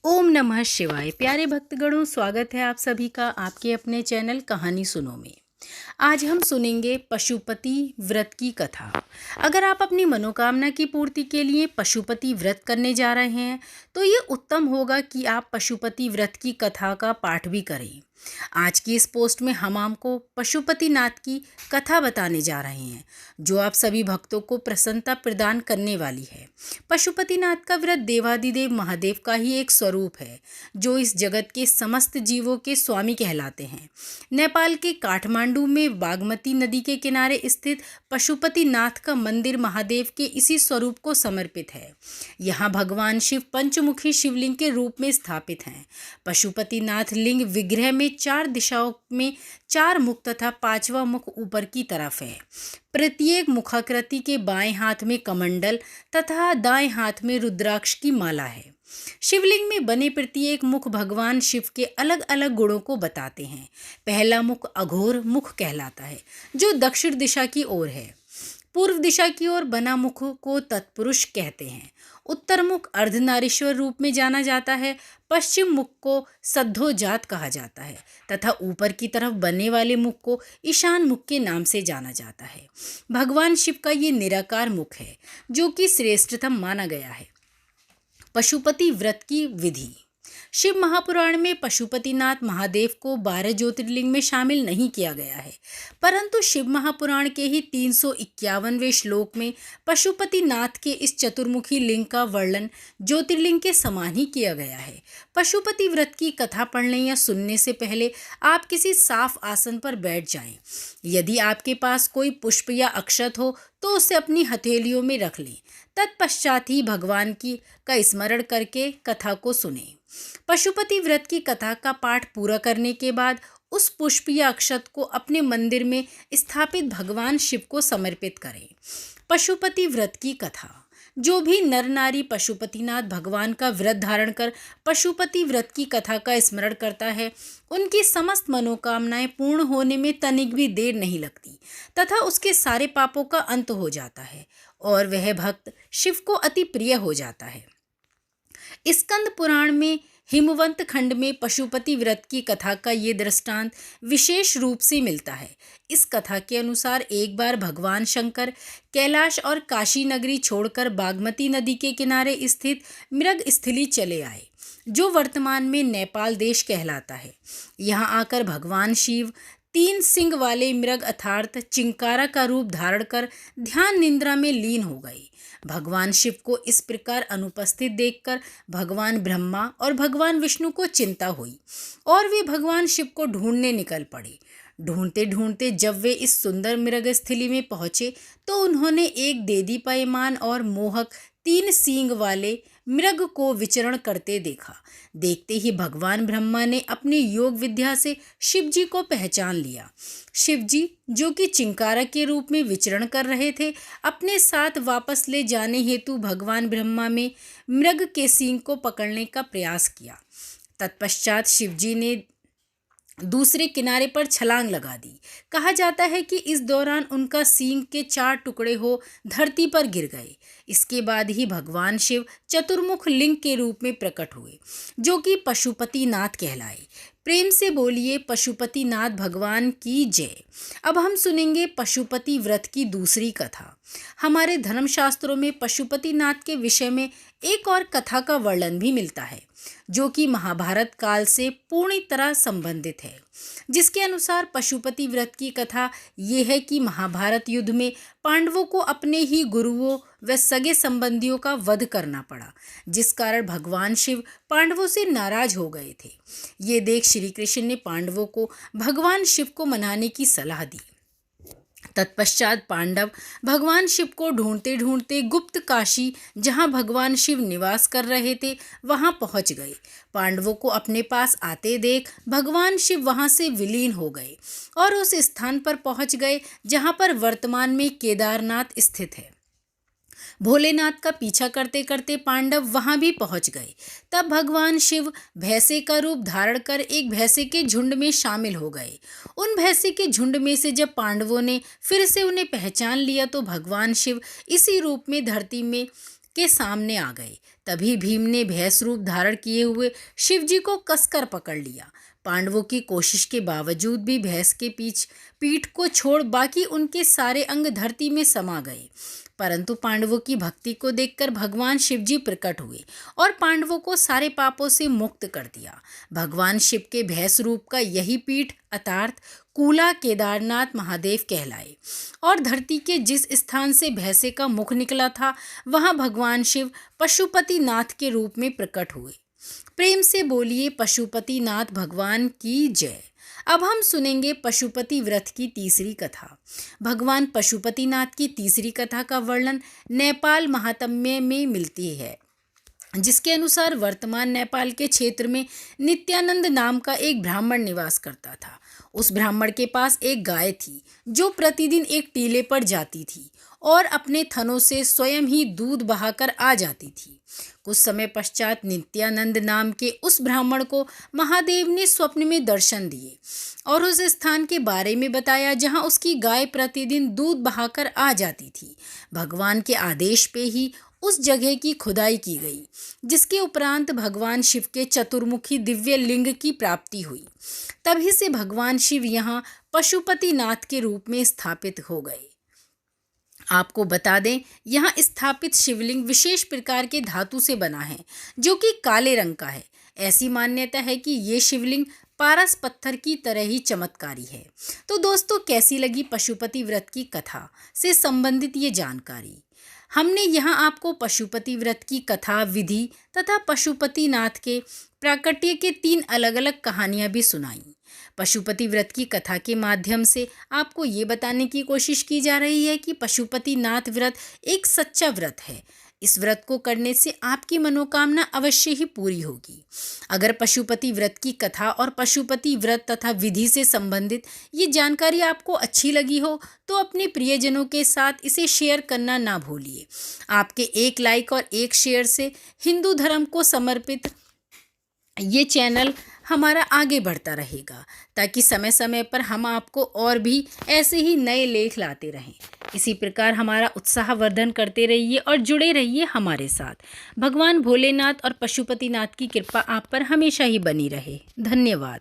ओम नमः शिवाय। प्यारे भक्तगणों, स्वागत है आप सभी का आपके अपने चैनल कहानी सुनो में। आज हम सुनेंगे पशुपति व्रत की कथा। अगर आप अपनी मनोकामना की पूर्ति के लिए पशुपति व्रत करने जा रहे हैं तो ये उत्तम होगा कि आप पशुपति व्रत की कथा का पाठ भी करें। आज की इस पोस्ट में हम आपको पशुपतिनाथ की कथा बताने जा रहे हैं जो आप सभी भक्तों को प्रसन्नता प्रदान करने वाली है। पशुपतिनाथ का व्रत देवादिदेव महादेव का ही एक स्वरूप है जो इस जगत के समस्त जीवों के स्वामी कहलाते हैं। नेपाल के काठमांडू में बागमती नदी के किनारे स्थित पशुपतिनाथ का मंदिर महादेव के इसी स्वरूप को समर्पित है। यहाँ भगवान शिव पंचमुखी शिवलिंग के रूप में स्थापित हैं। पशुपतिनाथ लिंग विग्रह में 4 दिशाओं में 4 मुख तथा 5वां मुख ऊपर की तरफ है। प्रत्येक मुखाकृति के बाएं हाथ में कमंडल तथा दाएं हाथ में रुद्राक्ष की माला है। शिवलिंग में बने प्रत्येक मुख भगवान शिव के अलग अलग गुणों को बताते हैं। पहला मुख अघोर मुख कहलाता है जो दक्षिण दिशा की ओर है। पूर्व दिशा की ओर बना मुख को तत्पुरुष कहते हैं। उत्तर मुख अर्धनारीश्वर रूप में जाना जाता है। पश्चिम मुख को सद्धोजात कहा जाता है तथा ऊपर की तरफ बनने वाले मुख को ईशान मुख के नाम से जाना जाता है। भगवान शिव का ये निराकार मुख है जो कि श्रेष्ठतम माना गया है। पशुपति व्रत की विधि। शिव महापुराण में पशुपतिनाथ महादेव को 12 ज्योतिर्लिंग में शामिल नहीं किया गया है, परंतु शिव महापुराण के ही 351वें श्लोक में पशुपतिनाथ के इस चतुर्मुखी लिंग का वर्णन ज्योतिर्लिंग के समान ही किया गया है। पशुपति व्रत की कथा पढ़ने या सुनने से पहले आप किसी साफ आसन पर बैठ जाएं। यदि आपके पास कोई पुष्प या अक्षत हो तो उसे अपनी हथेलियों में रख लें। तत्पश्चात ही भगवान का स्मरण करके कथा को सुनें। पशुपति व्रत की कथा का पाठ पूरा करने के बाद उस पुष्प या अक्षत को अपने मंदिर में स्थापित भगवान शिव को समर्पित करें। पशुपति व्रत की कथा। जो भी नर नारी पशुपतिनाथ भगवान का व्रत धारण कर पशुपति व्रत की कथा का स्मरण करता है उनकी समस्त मनोकामनाएं पूर्ण होने में तनिक भी देर नहीं लगती तथा उसके सारे पापों का अंत हो जाता है और वह भक्त शिव को अति प्रिय हो जाता है। स्कंद पुराण में हिमवंत खंड में पशुपति व्रत की कथा का ये दृष्टांत विशेष रूप से मिलता है। इस कथा के अनुसार एक बार भगवान शंकर कैलाश और काशी नगरी छोड़कर बागमती नदी के किनारे स्थित मृगस्थली चले आए जो वर्तमान में नेपाल देश कहलाता है। यहाँ आकर भगवान शिव 3 सिंग वाले मृग अर्थात चिंकारा का रूप धारण कर ध्यान निद्रा में लीन हो गए। भगवान शिव को इस प्रकार अनुपस्थित देखकर भगवान ब्रह्मा और भगवान विष्णु को चिंता हुई और वे भगवान शिव को ढूंढने निकल पड़े। ढूंढते ढूंढते जब वे इस सुंदर मृगस्थली में पहुंचे तो उन्होंने एक देदीप्यमान और मोहक 3 सींग वाले मृग को विचरण करते देखा। देखते ही भगवान ब्रह्मा ने अपनी योग विद्या से शिव जी को पहचान लिया। शिव जी जो कि चिंकारा के रूप में विचरण कर रहे थे अपने साथ वापस ले जाने हेतु भगवान ब्रह्मा में मृग के सींग को पकड़ने का प्रयास किया। तत्पश्चात शिव जी ने दूसरे किनारे पर छलांग लगा दी। कहा जाता है कि इस दौरान उनका सींग के 4 टुकड़े हो धरती पर गिर गए। इसके बाद ही भगवान शिव चतुर्मुख लिंग के रूप में प्रकट हुए जो कि पशुपतिनाथ कहलाए। प्रेम से बोलिए पशुपतिनाथ भगवान की जय। अब हम सुनेंगे पशुपति व्रत की दूसरी कथा। हमारे धर्मशास्त्रों में पशुपतिनाथ के विषय में एक और कथा का वर्णन भी मिलता है जो कि महाभारत काल से पूरी तरह संबंधित है। जिसके अनुसार पशुपति व्रत की कथा ये है कि महाभारत युद्ध में पांडवों को अपने ही गुरुओं व सगे संबंधियों का वध करना पड़ा जिस कारण भगवान शिव पांडवों से नाराज हो गए थे। ये देख श्री कृष्ण ने पांडवों को भगवान शिव को मनाने की सलाह दी। तत्पश्चात पांडव भगवान शिव को ढूंढते ढूंढते गुप्त काशी जहां भगवान शिव निवास कर रहे थे वहां पहुंच गए। पांडवों को अपने पास आते देख भगवान शिव वहां से विलीन हो गए और उस स्थान पर पहुंच गए जहां पर वर्तमान में केदारनाथ स्थित है। भोलेनाथ का पीछा करते करते पांडव वहां भी पहुंच गए। तब भगवान शिव भैंसे का रूप धारण कर एक भैंसे के झुंड में शामिल हो गए। उन भैंसे के झुंड में से जब पांडवों ने फिर से उन्हें पहचान लिया तो भगवान शिव इसी रूप में धरती में के सामने आ गए। तभी भीम ने भैंस रूप धारण किए हुए शिव जी को कसकर पकड़ लिया। पांडवों की कोशिश के बावजूद भी भैंस के पीठ को छोड़ बाकी उनके सारे अंग धरती में समा गए। परंतु पांडवों की भक्ति को देखकर भगवान शिव जी प्रकट हुए और पांडवों को सारे पापों से मुक्त कर दिया। भगवान शिव के भैंस रूप का यही पीठ अर्थात कूला केदारनाथ महादेव कहलाए और धरती के जिस स्थान से भैंसे का मुख निकला था वहां भगवान शिव पशुपति नाथ के रूप में प्रकट हुए। प्रेम से बोलिए पशुपति नाथ भगवान की जय। अब हम सुनेंगे पशुपति व्रत की तीसरी कथा। भगवान पशुपति नाथ की तीसरी कथा का वर्णन नेपाल महात्म्य में मिलती है, जिसके अनुसार वर्तमान नेपाल के क्षेत्र में नित्यानंद नाम का एक ब्राह्मण निवास करता था। उस ब्राह्मण के पास एक गाय थी जो प्रतिदिन एक टीले पर जाती थी और अपने थनों से स्वयं ही दूध बहाकर आ जाती थी। कुछ समय पश्चात नित्यानंद नाम के उस ब्राह्मण को महादेव ने स्वप्न में दर्शन दिए और उस स्थान के बारे में बताया जहां उसकी गाय प्रतिदिन दूध बहाकर आ जाती थी। भगवान के आदेश पे ही उस जगह की खुदाई की गई, जिसके उपरांत भगवान शिव के चतुर्मुखी दिव्य लिंग की प्राप्ति हुई। तभी से भगवान शिव यहाँ पशुपति नाथ के रूप में स्थापित हो गए। आपको बता दें, यहाँ स्थापित शिवलिंग विशेष प्रकार के धातु से बना है जो कि काले रंग का है। ऐसी मान्यता है कि ये शिवलिंग पारस पत्थर की तरह ही चमत्कारी है। तो दोस्तों, कैसी लगी पशुपति व्रत की कथा से संबंधित ये जानकारी? हमने यहाँ आपको पशुपति व्रत की कथा, विधि तथा पशुपति नाथ के प्राकट्य के 3 अलग अलग कहानियाँ भी सुनाई। पशुपति व्रत की कथा के माध्यम से आपको ये बताने की कोशिश की जा रही है कि पशुपति नाथ व्रत एक सच्चा व्रत है। इस व्रत को करने से आपकी मनोकामना अवश्य ही पूरी होगी। अगर पशुपति व्रत की कथा और पशुपति व्रत तथा विधि से संबंधित ये जानकारी आपको अच्छी लगी हो तो अपने प्रियजनों के साथ इसे शेयर करना ना भूलिए। आपके एक लाइक और एक शेयर से हिंदू धर्म को समर्पित ये चैनल हमारा आगे बढ़ता रहेगा, ताकि समय समय पर हम आपको और भी ऐसे ही नए लेख लाते रहें। इसी प्रकार हमारा उत्साहवर्धन करते रहिए और जुड़े रहिए हमारे साथ। भगवान भोलेनाथ और पशुपति नाथ की कृपा आप पर हमेशा ही बनी रहे। धन्यवाद।